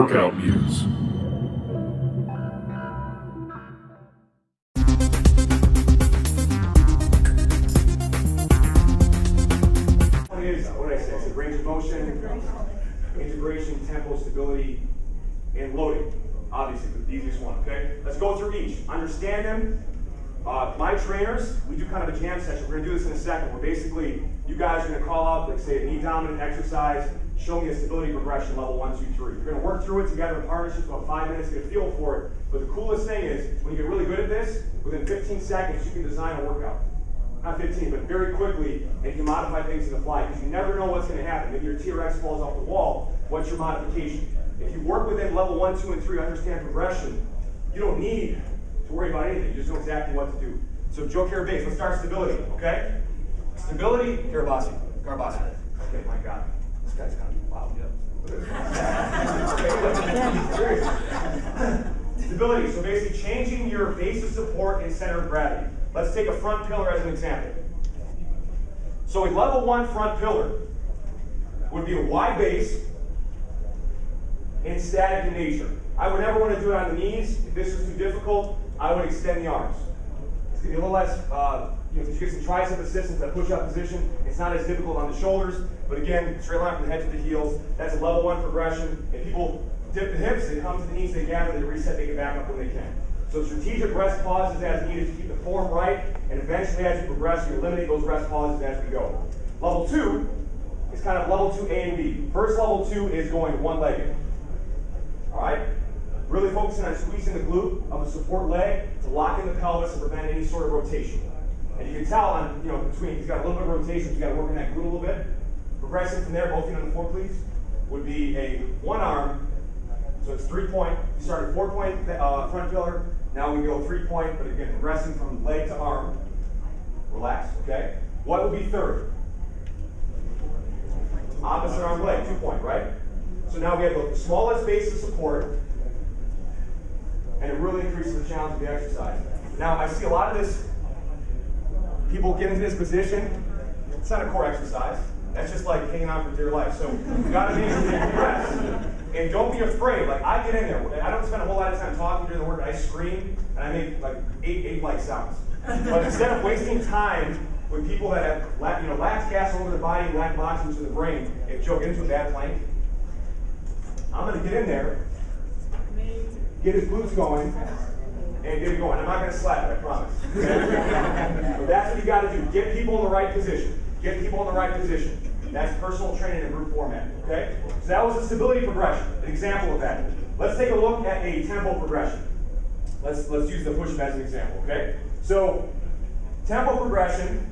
Workout Muse. What did I say? I said range of motion, integration, tempo, stability, and loading. Obviously, the easiest one, okay? Let's go through each. Understand them. My trainers, we do kind of a jam session. We're gonna do this in a second. Where basically, you guys are gonna call out, like say, a knee dominant exercise, show me a stability progression, level 1, 2, 3. You're gonna work through it together in partnership for about 5 minutes, get a feel for it. But the coolest thing is, when you get really good at this, within 15 seconds, you can design a workout. Not 15, but very quickly, and you can modify things in the fly, because you never know what's gonna happen. Maybe your TRX falls off the wall, what's your modification? If you work within level 1, 2, and 3, understand progression, you don't need to worry about anything. You just know exactly what to do. So Joe Carabase, let's start stability, okay? Stability, Carabasi. Okay, my God. This guy's kind of wild, Stability, so basically changing your base of support and center of gravity. Let's take a front pillar as an example. So a level 1 front pillar would be a wide base and static in nature. I would never want to do it on the knees. If this was too difficult, I would extend the arms. It's going to be a little less, if you get some tricep assistance, that push-up position, it's not as difficult on the shoulders, but again, straight line from the head to the heels, that's a level 1 progression. If people dip the hips, they come to the knees, they gather, they reset, they get back up when they can. So strategic rest pauses as needed to keep the form right, and eventually as you progress, you eliminate those rest pauses as we go. Level 2 is kind of level 2 A and B. First level 2 is going one-legged. All right? Really focusing on squeezing the glute of the support leg to lock in the pelvis and prevent any sort of rotation. And you can tell on, between, he's got a little bit of rotation, he's got to work on that glute a little bit. Progressing from there, both feet on the floor, please, would be a one arm, so it's 3-point. You start at 4-point front pillar, now we go 3-point, but again, progressing from leg to arm. Relax, okay? What would be third? Opposite arm leg, 2-point, right? So now we have the smallest base of support, and it really increases the challenge of the exercise. Now, I see a lot of this, people get into this position, it's not a core exercise, that's just like hanging on for dear life. So you gotta make sure you rest. And don't be afraid, like I get in there, I don't spend a whole lot of time talking during the work, I scream, and I make like eight like sounds. But instead of wasting time with people that have lactic acid over the body, lactic oxygen to the brain, if Joe get into a bad plank, I'm gonna get in there, get his glutes going, and get it going. I'm not going to slap it, I promise. But that's what you got to do. Get people in the right position. Get people in the right position. That's personal training in group format, okay? So that was a stability progression, an example of that. Let's take a look at a tempo progression. Let's use the push-up as an example, okay? So, tempo progression,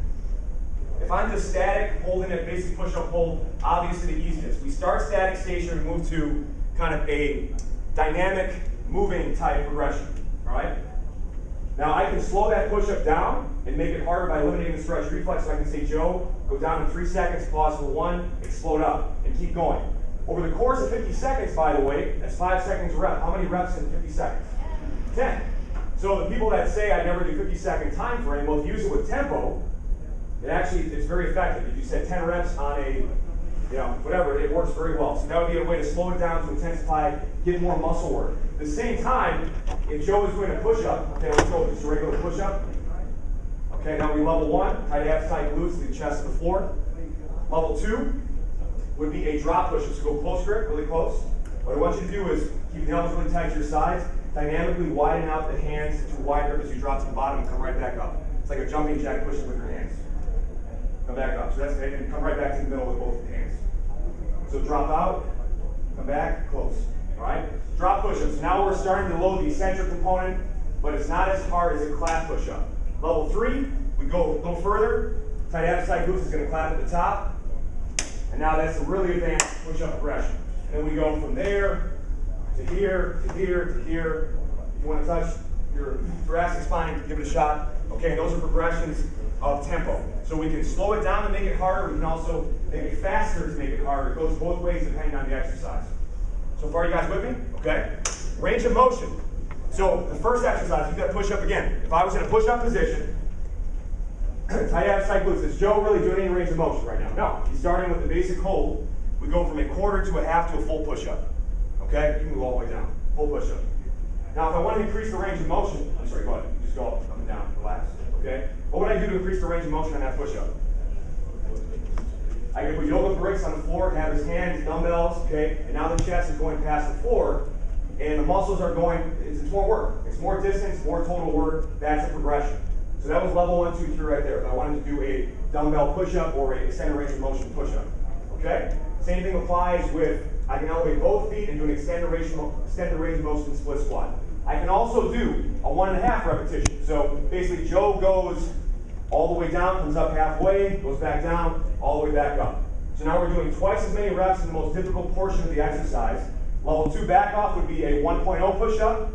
if I'm just static, holding it, basic push-up hold, obviously the easiest. We start static station and move to kind of a dynamic, moving type progression, all right? Now I can slow that push-up down and make it harder by eliminating the stretch reflex. So I can say, Joe, go down in 3 seconds, pause for 1, explode up, and keep going. Over the course of 50 seconds, by the way, that's 5 seconds a rep. How many reps in 50 seconds? 10. So the people that say I never do 50-second time frame, well, if you use it with tempo, it's very effective. If you set 10 reps on a, whatever, it works very well. So that would be a way to slow it down, to intensify, get more muscle work. At the same time, if Joe is doing a push-up, okay, let's go with just a regular push-up. Okay, now we level 1, tight abs, tight glutes, the chest to the floor. Level 2 would be a drop push-up, so go close grip, really close. What I want you to do is keep the elbows really tight to your sides, dynamically widen out the hands to a wide grip as you drop to the bottom and come right back up. It's like a jumping jack push-up with your hands. Come back up. So that's it, and come right back to the middle with both hands. So drop out, come back, close. All right? Drop push-ups. Now we're starting to load the eccentric component, but it's not as hard as a clap push-up. Level 3, we go a little further. Tight abs, tight glutes is going to clap at the top. And now that's a really advanced push-up progression. And then we go from there to here, to here, to here. If you want to touch your thoracic spine, give it a shot. Okay, those are progressions of tempo. So we can slow it down to make it harder. We can also make it faster to make it harder. It goes both ways depending on the exercise. So far, you guys with me? Okay. Range of motion. So the first exercise, you got to push up again. If I was in a push-up position, tight abs, tight glutes. Is Joe really doing any range of motion right now? No. He's starting with the basic hold. We go from a quarter to a half to a full push-up. Okay? You can move all the way down. Full push-up. Now, if I want to increase the range of motion, I'm sorry, go ahead. Just go up and down. Relax. Okay? What would I do to increase the range of motion on that push-up? I can put yoga bricks on the floor, have his hands, dumbbells, okay? And now the chest is going past the floor, and the muscles are going, it's more work. It's more distance, more total work. That's a progression. So that was level 1, 2, 3 right there. If I wanted to do a dumbbell push-up or a extended range of motion push-up, okay? Same thing applies with, I can elevate both feet and do an extended range of motion split squat. I can also do a 1.5 repetition. So basically Joe goes all the way down, comes up halfway, goes back down, all the way back up. So now we're doing twice as many reps in the most difficult portion of the exercise. Level 2 back off would be a 1.0 push-up.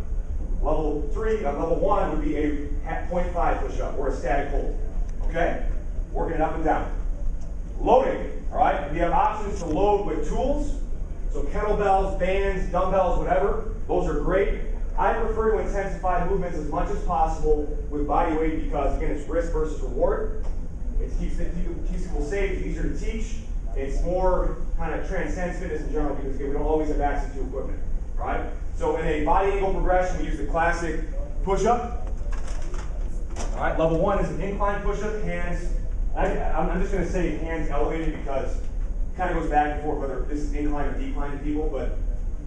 Level 1 would be a 0.5 push-up or a static hold. Okay? Working it up and down. Loading, all right? We have options to load with tools. So kettlebells, bands, dumbbells, whatever. Those are great. I prefer to intensify movements as much as possible with body weight because, again, it's risk versus reward. It keeps people safe, it's easier to teach. It's more kind of transcends fitness in general because, again, we don't always have access to equipment, right? So in a body angle progression, we use the classic push-up. All right, level 1 is an incline push-up, hands. I'm just going to say hands elevated because it kind of goes back and forth whether this is incline or decline to people, but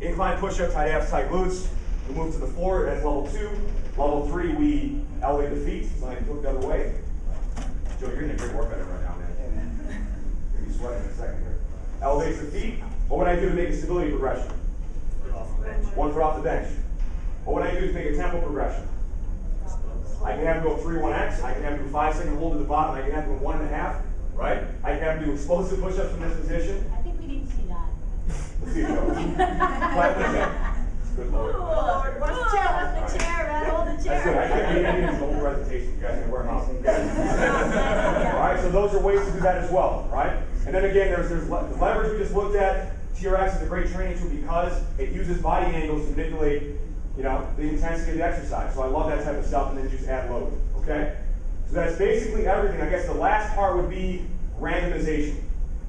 incline push-up, tight abs, tight glutes. We move to the floor, that's level 2. Level 3, we elevate the feet, so I can look the other way. Joe, you're going to great workout right now, man. You're going to be sweating in a second here. Elevates the feet. What would I do to make a stability progression? 1 foot off the bench. What would I do to make a tempo progression? I can have him go 3-1-X, I can have him do 5-second hold at the bottom, I can have him do 1.5, right? I can have him do explosive push-ups from this position. I think we need to see that. Let's see it go. Flat push-up. Good Lord. Lord, what's the chair? What's the chair, man? Hold the chair. That's good. I need this whole presentation. You guys can wear them out. All right, so those are ways to do that as well, right? And then again, there's the leverage we just looked at. TRX is a great training tool because it uses body angles to manipulate, the intensity of the exercise. So I love that type of stuff, and then just add load, okay? So that's basically everything. I guess the last part would be randomization.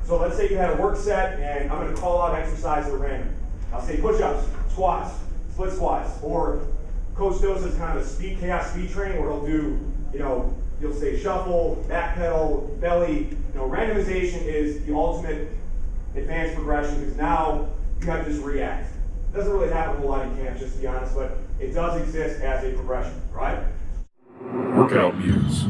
So let's say you had a work set, and I'm going to call out exercises that are random. I'll say push-ups, squats, split squats, or Coach Dosa is kind of a chaos speed training where he'll do, you'll say shuffle, back pedal, belly. Randomization is the ultimate advanced progression because now you have to just react. It doesn't really happen a whole lot in camps, just to be honest, but it does exist as a progression, right? Workout Muse.